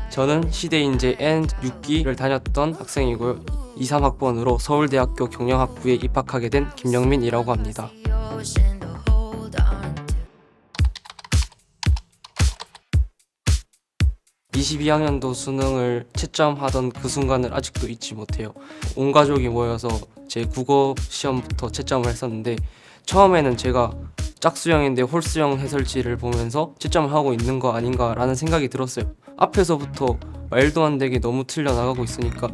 저는 시대인재 N6기를 다녔던 학생이고요. 2, 3학번으로 서울대학교 경영학부에 입학하게 된 김영민이라고 합니다. 22학년도 수능을 채점하던 그 순간을 아직도 잊지 못해요. 온 가족이 모여서 제 국어 시험부터 채점을 했었는데 처음에는 제가 짝수형인데 홀수형 해설지를 보면서 채점을 하고 있는 거 아닌가라는 생각이 들었어요. 앞에서부터 말도 안 되게 너무 틀려나가고 있으니까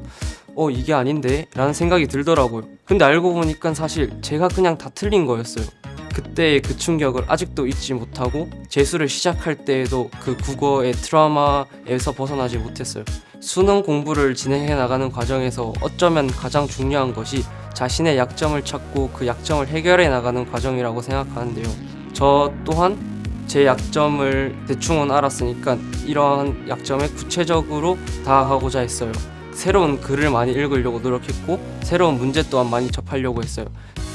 이게 아닌데? 라는 생각이 들더라고요. 근데 알고 보니까 사실 제가 그냥 다 틀린 거였어요. 그때의 그 충격을 아직도 잊지 못하고 재수를 시작할 때에도 그 국어의 트라우마에서 벗어나지 못했어요. 수능 공부를 진행해 나가는 과정에서 어쩌면 가장 중요한 것이 자신의 약점을 찾고 그 약점을 해결해 나가는 과정이라고 생각하는데요. 저 또한 제 약점을 대충은 알았으니까 이러한 약점에 구체적으로 다가가고자 했어요. 새로운 글을 많이 읽으려고 노력했고 새로운 문제 또한 많이 접하려고 했어요.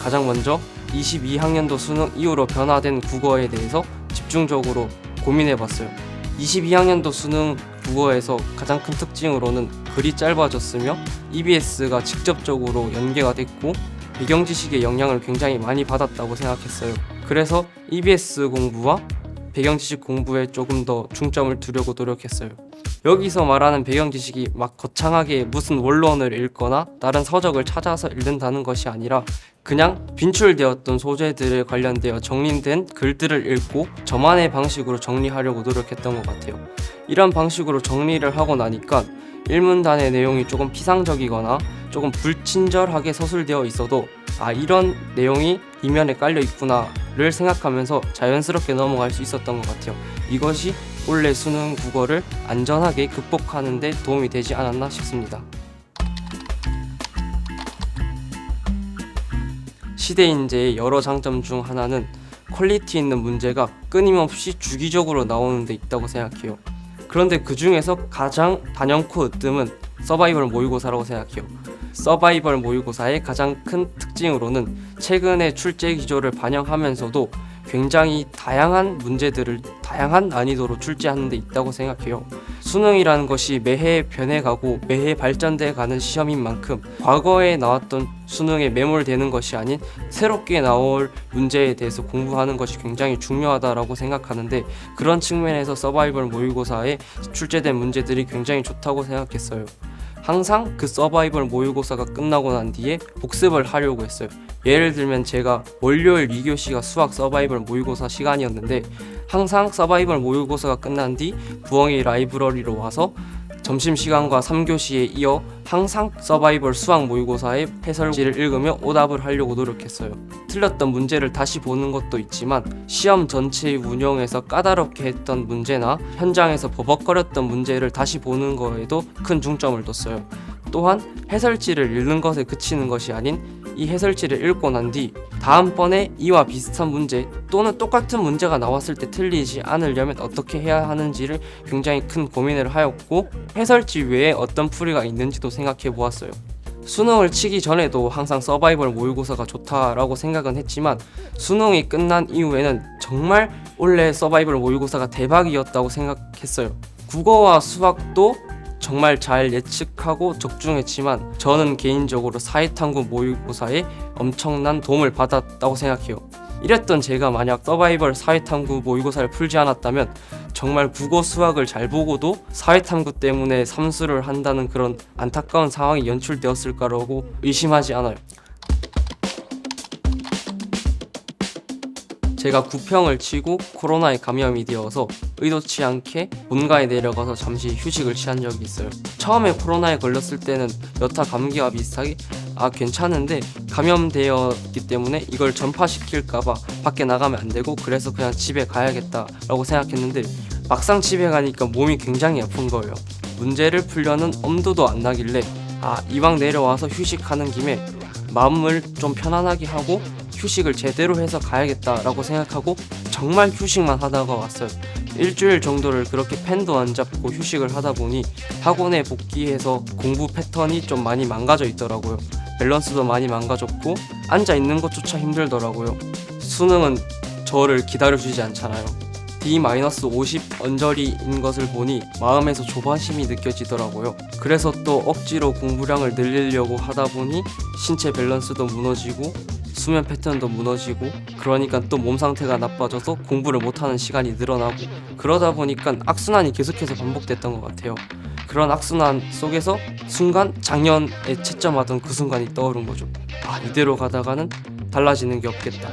가장 먼저 22학년도 수능 이후로 변화된 국어에 대해서 집중적으로 고민해봤어요. 22학년도 수능 국어에서 가장 큰 특징으로는 글이 짧아졌으며 EBS가 직접적으로 연계가 됐고 배경 지식의 영향을 굉장히 많이 받았다고 생각했어요. 그래서 EBS 공부와 배경 지식 공부에 조금 더 중점을 두려고 노력했어요. 여기서 말하는 배경 지식이 막 거창하게 무슨 원론을 읽거나 다른 서적을 찾아서 읽는다는 것이 아니라 그냥 빈출되었던 소재들에 관련되어 정리된 글들을 읽고 저만의 방식으로 정리하려고 노력했던 것 같아요. 이런 방식으로 정리를 하고 나니까 일문단의 내용이 조금 피상적이거나 조금 불친절하게 서술되어 있어도 이런 내용이 이면에 깔려 있구나를 생각하면서 자연스럽게 넘어갈 수 있었던 것 같아요. 이것이 올해 수능 국어를 안전하게 극복하는 데 도움이 되지 않았나 싶습니다. 시대인재의 여러 장점 중 하나는 퀄리티 있는 문제가 끊임없이 주기적으로 나오는 데 있다고 생각해요. 그런데 그 중에서 가장 단연코 으뜸은 서바이벌 모의고사라고 생각해요. 서바이벌 모의고사의 가장 큰 특징으로는 최근의 출제 기조를 반영하면서도 굉장히 다양한 문제들을 다양한 난이도로 출제하는 데 있다고 생각해요. 수능이라는 것이 매해 변해가고 매해 발전돼 가는 시험인 만큼 과거에 나왔던 수능에 매몰되는 것이 아닌 새롭게 나올 문제에 대해서 공부하는 것이 굉장히 중요하다고 생각하는데 그런 측면에서 서바이벌 모의고사에 출제된 문제들이 굉장히 좋다고 생각했어요. 항상 그 서바이벌 모의고사가 끝나고 난 뒤에 복습을 하려고 했어요. 예를 들면 제가 월요일 2교시가 수학 서바이벌 모의고사 시간이었는데 항상 서바이벌 모의고사가 끝난 뒤 부엉이 라이브러리로 와서 점심시간과 3교시에 이어 항상 서바이벌 수학 모의고사의 해설지를 읽으며 오답을 하려고 노력했어요. 틀렸던 문제를 다시 보는 것도 있지만 시험 전체의 운영에서 까다롭게 했던 문제나 현장에서 버벅거렸던 문제를 다시 보는 거에도 큰 중점을 뒀어요. 또한 해설지를 읽는 것에 그치는 것이 아닌 이 해설지를 읽고 난 뒤 다음번에 이와 비슷한 문제 또는 똑같은 문제가 나왔을 때 틀리지 않으려면 어떻게 해야 하는지를 굉장히 큰 고민을 하였고 해설지 외에 어떤 풀이가 있는지도 생각해 보았어요. 수능을 치기 전에도 항상 서바이벌 모의고사가 좋다라고 생각은 했지만 수능이 끝난 이후에는 정말 올해 서바이벌 모의고사가 대박이었다고 생각했어요. 국어와 수학도 정말 잘 예측하고 적중했지만 저는 개인적으로 사회탐구 모의고사에 엄청난 도움을 받았다고 생각해요. 이랬던 제가 만약 서바이벌 사회탐구 모의고사를 풀지 않았다면 정말 국어 수학을 잘 보고도 사회탐구 때문에 삼수를 한다는 그런 안타까운 상황이 연출되었을까라고 의심하지 않아요. 제가 구평을 치고 코로나에 감염이 되어서 의도치 않게 본가에 내려가서 잠시 휴식을 취한 적이 있어요. 처음에 코로나에 걸렸을 때는 여타 감기와 비슷하게 괜찮은데 감염되었기 때문에 이걸 전파시킬까봐 밖에 나가면 안 되고 그래서 그냥 집에 가야겠다라고 생각했는데 막상 집에 가니까 몸이 굉장히 아픈 거예요. 문제를 풀려는 엄두도 안 나길래 이왕 내려와서 휴식하는 김에 마음을 좀 편안하게 하고 휴식을 제대로 해서 가야겠다라고 생각하고 정말 휴식만 하다가 왔어요. 일주일 정도를 그렇게 펜도 안 잡고 휴식을 하다 보니 학원에 복귀해서 공부 패턴이 좀 많이 망가져 있더라고요. 밸런스도 많이 망가졌고 앉아 있는 것조차 힘들더라고요. 수능은 저를 기다려주지 않잖아요. D-50 언저리인 것을 보니 마음에서 조바심이 느껴지더라고요. 그래서 또 억지로 공부량을 늘리려고 하다 보니 신체 밸런스도 무너지고 수면 패턴도 무너지고, 그러니까 또 몸 상태가 나빠져서 공부를 못하는 시간이 늘어나고, 그러다 보니까 악순환이 계속해서 반복됐던 것 같아요. 그런 악순환 속에서 순간 작년에 채점하던 그 순간이 떠오른 거죠. 이대로 가다가는 달라지는 게 없겠다.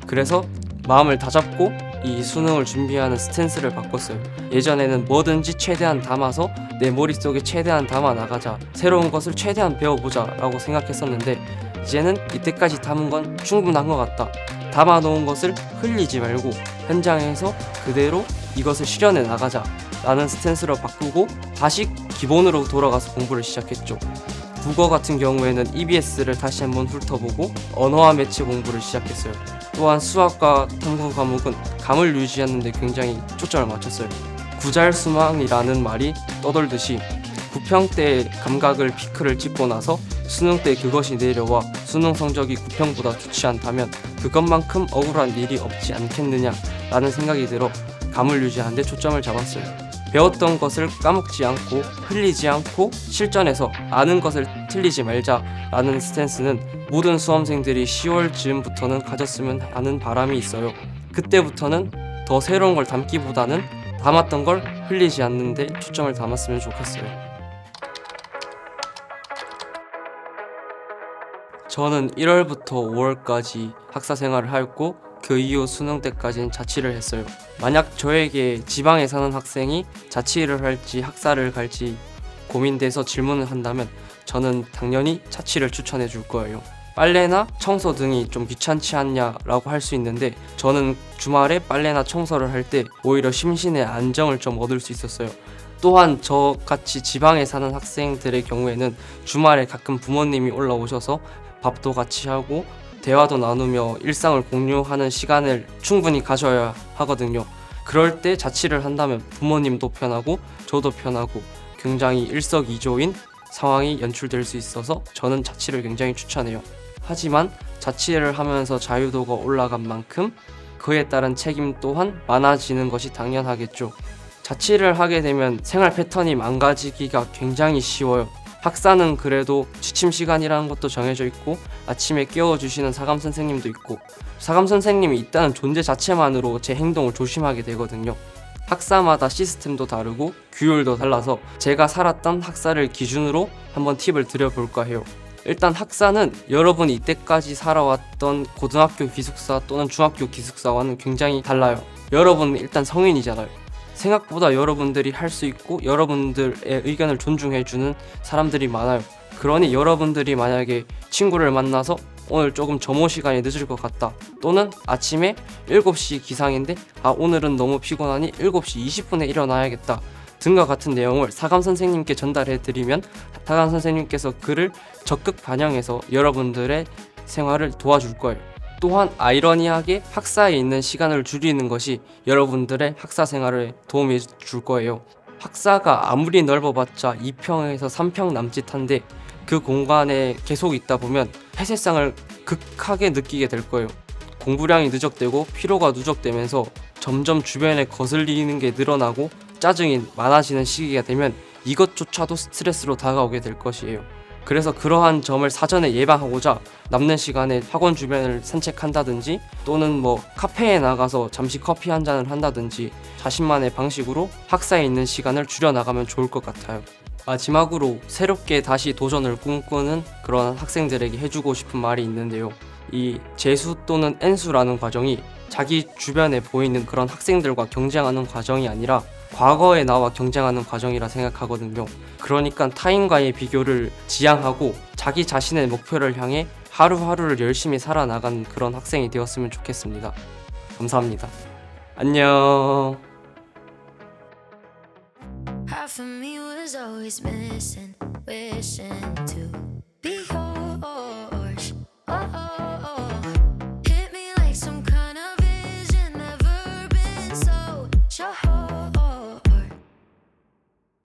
그래서 마음을 다잡고 이 수능을 준비하는 스탠스를 바꿨어요. 예전에는 뭐든지 최대한 담아서 내 머릿속에 최대한 담아 나가자, 새로운 것을 최대한 배워보자 라고 생각했었는데, 이제는 이때까지 담은 건 충분한 것 같다. 담아놓은 것을 흘리지 말고 현장에서 그대로 이것을 실현해 나가자 라는 스탠스로 바꾸고 다시 기본으로 돌아가서 공부를 시작했죠. 국어 같은 경우에는 EBS를 다시 한번 훑어보고 언어와 매체 공부를 시작했어요. 또한 수학과 탐구 과목은 감을 유지하는 데 굉장히 초점을 맞췄어요. 구잘수망이라는 말이 떠돌듯이 구평 때 감각을 피크를 찍고 나서 수능 때 그것이 내려와 수능 성적이 구평보다 좋지 않다면 그것만큼 억울한 일이 없지 않겠느냐 라는 생각이 들어 감을 유지하는 데 초점을 잡았어요. 배웠던 것을 까먹지 않고 흘리지 않고 실전에서 아는 것을 틀리지 말자 라는 스탠스는 모든 수험생들이 10월 즈음부터는 가졌으면 하는 바람이 있어요. 그때부터는 더 새로운 걸 담기보다는 담았던 걸 흘리지 않는 데 초점을 담았으면 좋겠어요. 저는 1월부터 5월까지 학사 생활을 하였고 그 이후 수능 때까지는 자취를 했어요. 만약 저에게 지방에 사는 학생이 자취를 할지 학사를 갈지 고민돼서 질문을 한다면 저는 당연히 자취를 추천해 줄 거예요. 빨래나 청소 등이 좀 귀찮지 않냐라고 할 수 있는데, 저는 주말에 빨래나 청소를 할 때 오히려 심신의 안정을 좀 얻을 수 있었어요. 또한 저같이 지방에 사는 학생들의 경우에는 주말에 가끔 부모님이 올라오셔서 밥도 같이 하고 대화도 나누며 일상을 공유하는 시간을 충분히 가져야 하거든요. 그럴 때 자취를 한다면 부모님도 편하고 저도 편하고 굉장히 일석이조인 상황이 연출될 수 있어서 저는 자취를 굉장히 추천해요. 하지만 자취를 하면서 자유도가 올라간 만큼 그에 따른 책임 또한 많아지는 것이 당연하겠죠. 자취를 하게 되면 생활 패턴이 망가지기가 굉장히 쉬워요. 학사는 그래도 취침 시간이라는 것도 정해져 있고 아침에 깨워주시는 사감 선생님도 있고, 사감 선생님이 있다는 존재 자체만으로 제 행동을 조심하게 되거든요. 학사마다 시스템도 다르고 규율도 달라서 제가 살았던 학사를 기준으로 한번 팁을 드려볼까 해요. 일단 학사는 여러분이 이때까지 살아왔던 고등학교 기숙사 또는 중학교 기숙사와는 굉장히 달라요. 여러분은 일단 성인이잖아요. 생각보다 여러분들이 할 수 있고 여러분들의 의견을 존중해주는 사람들이 많아요. 그러니 여러분들이 만약에 친구를 만나서 오늘 조금 점호 시간이 늦을 것 같다, 또는 아침에 7시 기상인데 오늘은 너무 피곤하니 7시 20분에 일어나야겠다 등과 같은 내용을 사감 선생님께 전달해 드리면 사감 선생님께서 그를 적극 반영해서 여러분들의 생활을 도와줄 거예요. 또한 아이러니하게 학사에 있는 시간을 줄이는 것이 여러분들의 학사 생활에 도움이 줄 거예요. 학사가 아무리 넓어봤자 2평에서 3평 남짓한데 그 공간에 계속 있다 보면 폐쇄성을 극하게 느끼게 될 거예요. 공부량이 누적되고 피로가 누적되면서 점점 주변에 거슬리는 게 늘어나고 짜증이 많아지는 시기가 되면 이것조차도 스트레스로 다가오게 될 것이에요. 그래서 그러한 점을 사전에 예방하고자 남는 시간에 학원 주변을 산책한다든지 또는 카페에 나가서 잠시 커피 한 잔을 한다든지 자신만의 방식으로 학사에 있는 시간을 줄여나가면 좋을 것 같아요. 마지막으로 새롭게 다시 도전을 꿈꾸는 그런 학생들에게 해주고 싶은 말이 있는데요. 이 재수 또는 N수라는 과정이 자기 주변에 보이는 그런 학생들과 경쟁하는 과정이 아니라 과거에 나와 경쟁하는 과정이라 생각하거든요. 그러니까 타인과의 비교를 지양하고 자기 자신의 목표를 향해 하루하루를 열심히 살아나간 그런 학생이 되었으면 좋겠습니다. 감사합니다. 안녕. Half of me was always missing, wishing to